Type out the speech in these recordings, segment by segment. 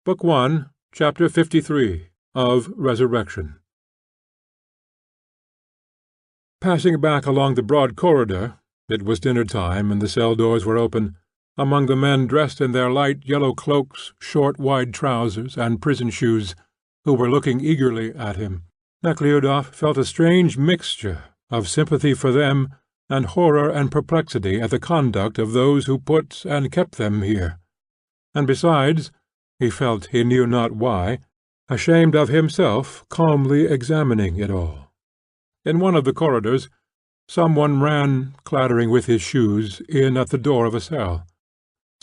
Book 1, Chapter 53, of Resurrection. Passing back along the broad corridor, it was dinner time, and the cell doors were open. Among the men dressed in their light yellow cloaks, short wide trousers, and prison shoes, who were looking eagerly at him, Nekhludoff felt a strange mixture of sympathy for them and horror and perplexity at the conduct of those who put and kept them here, and besides, he felt, he knew not why, ashamed of himself calmly examining it all. In one of the corridors, some one ran, clattering with his shoes, in at the door of a cell.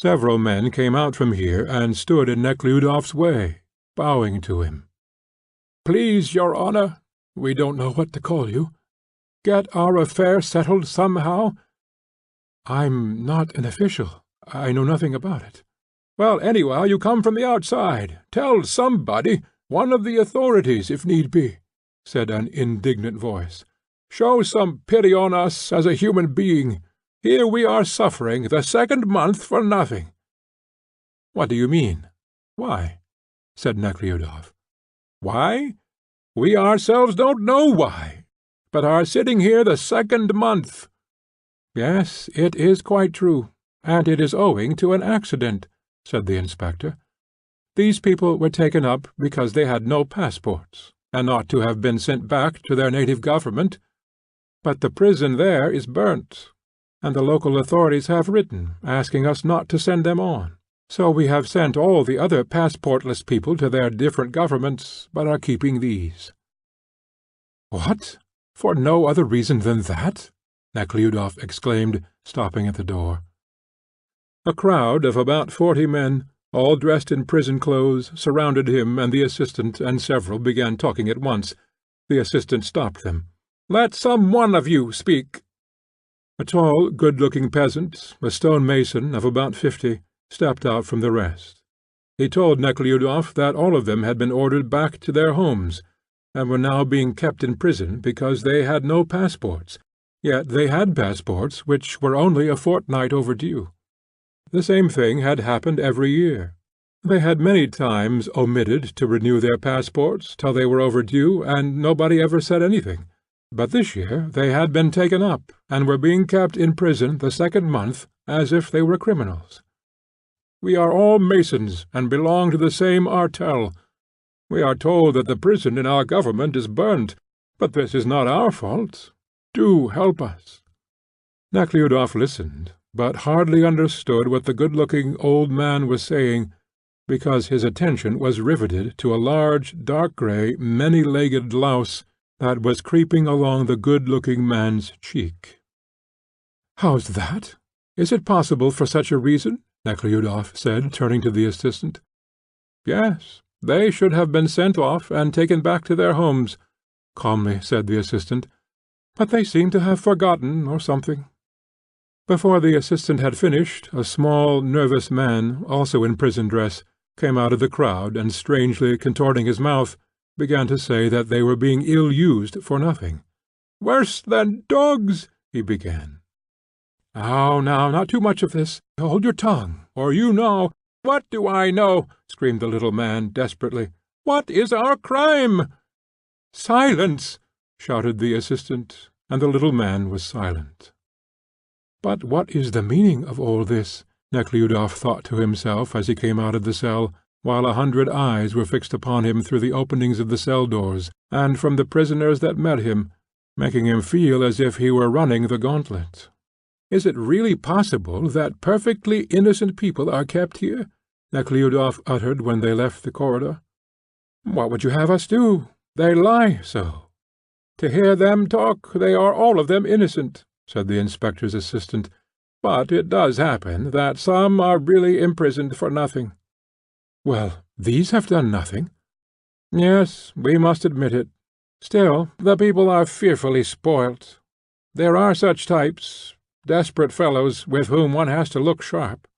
Several men came out from here and stood in Nekhludoff's way, bowing to him. "Please, your honour, we don't know what to call you. Get our affair settled somehow." "I'm not an official. I know nothing about it." "Well, anyhow, you come from the outside. Tell somebody, one of the authorities, if need be," said an indignant voice. "Show some pity on us as a human being. Here we are suffering the second month for nothing." "What do you mean? Why?" said Nekhludoff. "Why? We ourselves don't know why, but are sitting here the second month." "Yes, it is quite true, and it is owing to an accident," said the inspector. "These people were taken up because they had no passports, and ought to have been sent back to their native government. But the prison there is burnt, and the local authorities have written, asking us not to send them on. So we have sent all the other passportless people to their different governments, but are keeping these." "What? For no other reason than that?" Nekhludoff exclaimed, stopping at the door. A crowd of about 40 men, all dressed in prison clothes, surrounded him and the assistant, and several began talking at once. The assistant stopped them. "Let some one of you speak." A tall, good-looking peasant, a stone mason of about 50, stepped out from the rest. He told Nekhludoff that all of them had been ordered back to their homes, and were now being kept in prison because they had no passports, yet they had passports which were only a fortnight overdue. The same thing had happened every year. They had many times omitted to renew their passports till they were overdue, and nobody ever said anything. But this year they had been taken up, and were being kept in prison the second month, as if they were criminals. "We are all masons, and belong to the same artel. We are told that the prison in our government is burnt, but this is not our fault. Do help us." Nekhludoff listened, but hardly understood what the good-looking old man was saying, because his attention was riveted to a large, dark-grey, many-legged louse that was creeping along the good-looking man's cheek. "How's that? Is it possible for such a reason?" Nekhludoff said, turning to the assistant. "Yes, they should have been sent off and taken back to their homes," calmly said the assistant, "but they seem to have forgotten or something." Before the assistant had finished, a small, nervous man, also in prison dress, came out of the crowd, and, strangely contorting his mouth, began to say that they were being ill-used for nothing. "Worse than dogs," he began. "Now, not too much of this. Hold your tongue, or you know—" "What do I know?" screamed the little man, desperately. "What is our crime?" "Silence!" shouted the assistant, and the little man was silent. "But what is the meaning of all this?" Nekhludoff thought to himself as he came out of the cell, while 100 eyes were fixed upon him through the openings of the cell doors, and from the prisoners that met him, making him feel as if he were running the gauntlet. "Is it really possible that perfectly innocent people are kept here?" Nekhludoff uttered when they left the corridor. "What would you have us do? They lie so." "To hear them talk, they are all of them innocent," said the inspector's assistant, "but it does happen that some are really imprisoned for nothing." "Well, these have done nothing." "Yes, we must admit it. Still, the people are fearfully spoilt. There are such types, desperate fellows, with whom one has to look sharp.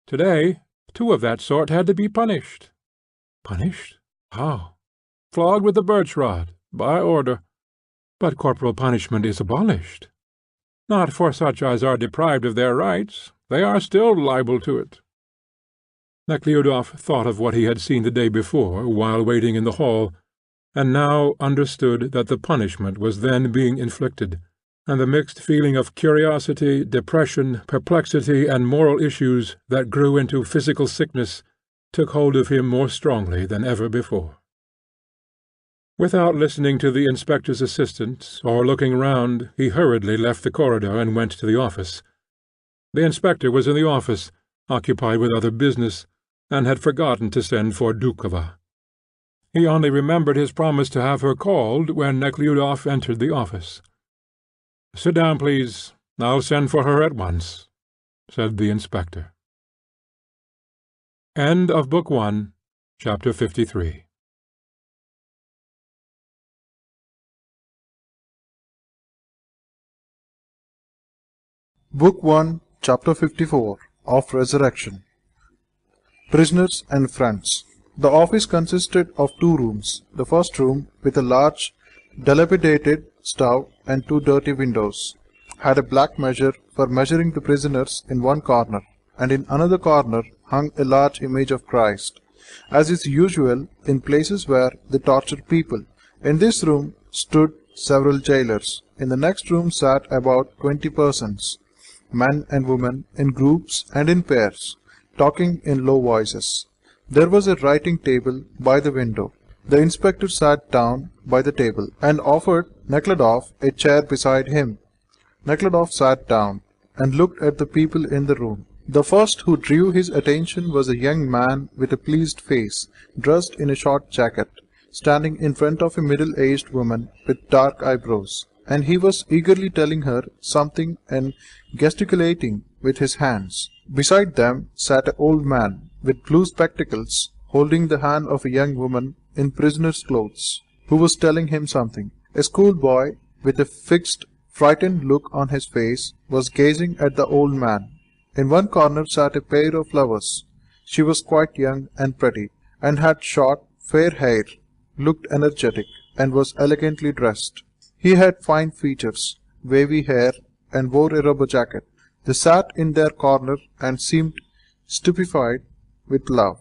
Today, 2 of that sort had to be punished." "Punished? How?" "Flogged with the birch rod, by order." "But corporal punishment is abolished." "Not for such as are deprived of their rights. They are still liable to it." Nekhludoff thought of what he had seen the day before while waiting in the hall, and now understood that the punishment was then being inflicted, and the mixed feeling of curiosity, depression, perplexity, and moral issues that grew into physical sickness took hold of him more strongly than ever before. Without listening to the inspector's assistant, or looking round, he hurriedly left the corridor and went to the office. The inspector was in the office, occupied with other business, and had forgotten to send for Doukhova. He only remembered his promise to have her called when Nekhludoff entered the office. "Sit down, please. I'll send for her at once," said the inspector. End of Book 1, Chapter 53. Book 1, Chapter 54 of Resurrection. Prisoners and Friends. The office consisted of 2 rooms. The first room, with a large, dilapidated stove and 2 dirty windows, had a black measure for measuring the prisoners in one corner, and in another corner hung a large image of Christ, as is usual in places where they torture people. In this room stood several jailers. In the next room sat about 20 persons, men and women, in groups and in pairs, talking in low voices. There was a writing table by the window. The inspector sat down by the table and offered Nekhludoff a chair beside him. Nekhludoff sat down and looked at the people in the room. The first who drew his attention was a young man with a pleased face, dressed in a short jacket, standing in front of a middle-aged woman with dark eyebrows, and he was eagerly telling her something and gesticulating with his hands. Beside them sat an old man with blue spectacles, holding the hand of a young woman in prisoner's clothes, who was telling him something. A schoolboy, with a fixed, frightened look on his face, was gazing at the old man. In one corner sat a pair of lovers. She was quite young and pretty, and had short, fair hair, looked energetic, and was elegantly dressed. He had fine features, wavy hair, and wore a rubber jacket. They sat in their corner and seemed stupefied with love.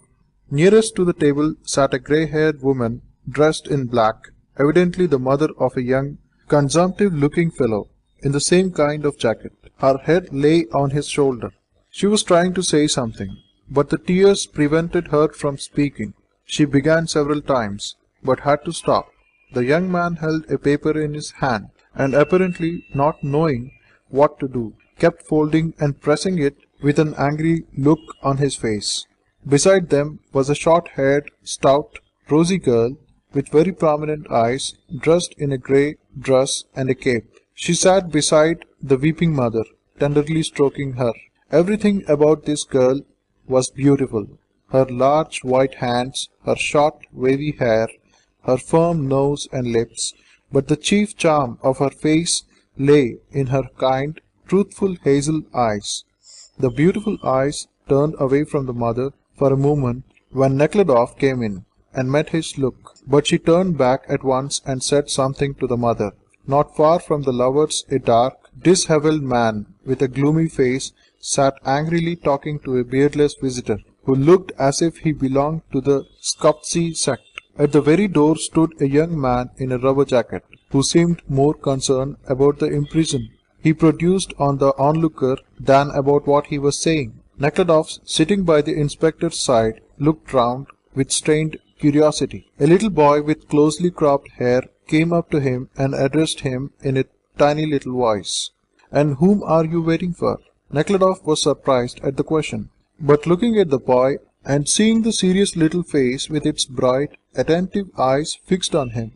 Nearest to the table sat a grey-haired woman dressed in black, evidently the mother of a young, consumptive-looking fellow in the same kind of jacket. Her head lay on his shoulder. She was trying to say something, but the tears prevented her from speaking. She began several times, but had to stop. The young man held a paper in his hand, and apparently not knowing what to do, kept folding and pressing it with an angry look on his face. Beside them was a short-haired, stout, rosy girl with very prominent eyes, dressed in a grey dress and a cape. She sat beside the weeping mother, tenderly stroking her. Everything about this girl was beautiful. Her large white hands, her short wavy hair, her firm nose and lips, but the chief charm of her face lay in her kind, truthful hazel eyes. The beautiful eyes turned away from the mother for a moment when Nekhludoff came in and met his look, but she turned back at once and said something to the mother. Not far from the lovers a dark, dishevelled man with a gloomy face sat angrily talking to a beardless visitor, who looked as if he belonged to the Skoptsi sect. At the very door stood a young man in a rubber jacket, who seemed more concerned about the imprisoned he produced on the onlooker than about what he was saying. Nekhludoff, sitting by the inspector's side, looked round with strained curiosity. A little boy with closely cropped hair came up to him and addressed him in a tiny little voice. "And whom are you waiting for?" Nekhludoff was surprised at the question, but looking at the boy and seeing the serious little face with its bright, attentive eyes fixed on him,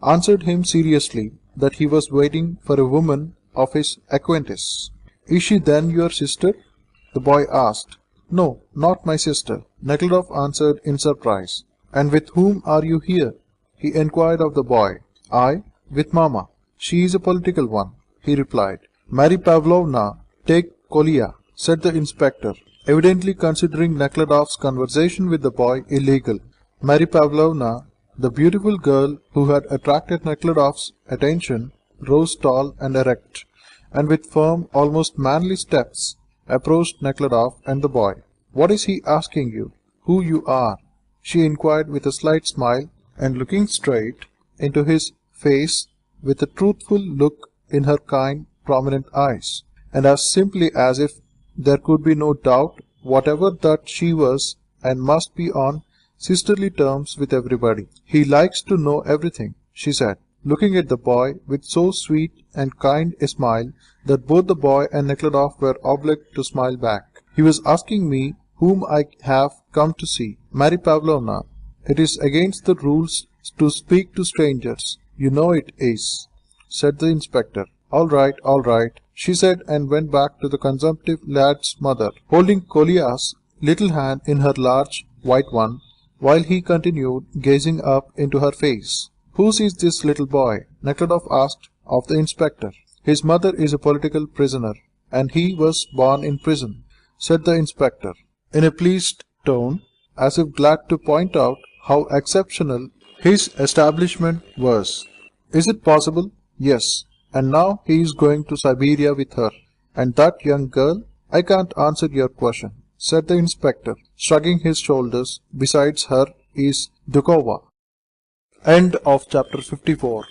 answered him seriously that he was waiting for a woman of his acquaintance. "Is she then your sister?" the boy asked. "No, not my sister," Nekhludoff answered in surprise. "And with whom are you here?" he inquired of the boy. "I, with Mamma. She is a political one," he replied. "Mary Pavlovna, take Kolya," said the inspector, evidently considering Nekhludoff's conversation with the boy illegal. Mary Pavlovna, the beautiful girl who had attracted Nekhludoff's attention, rose tall and erect, and with firm, almost manly steps, approached Nekhludoff and the boy. "What is he asking you?" who you are?" she inquired with a slight smile, and looking straight into his face with a truthful look in her kind, prominent eyes, and as simply as if there could be no doubt whatever that she was and must be on sisterly terms with everybody. "He likes to know everything," she said, looking at the boy with so sweet and kind a smile that both the boy and Nekhludoff were obliged to smile back. "He was asking me whom I have come to see. Mary Pavlovna, it is against the rules to speak to strangers. You know it is," said the inspector. All right," she said, and went back to the consumptive lad's mother, holding Kolya's little hand in her large white one, while he continued gazing up into her face. "Whose is this little boy?" Nekhludoff asked of the inspector. "His mother is a political prisoner, and he was born in prison," said the inspector, in a pleased tone, as if glad to point out how exceptional his establishment was. "Is it possible?" "Yes, and now he is going to Siberia with her. And that young girl?" "I can't answer your question," said the inspector, shrugging his shoulders. "Besides her is Dukova." End of chapter 54.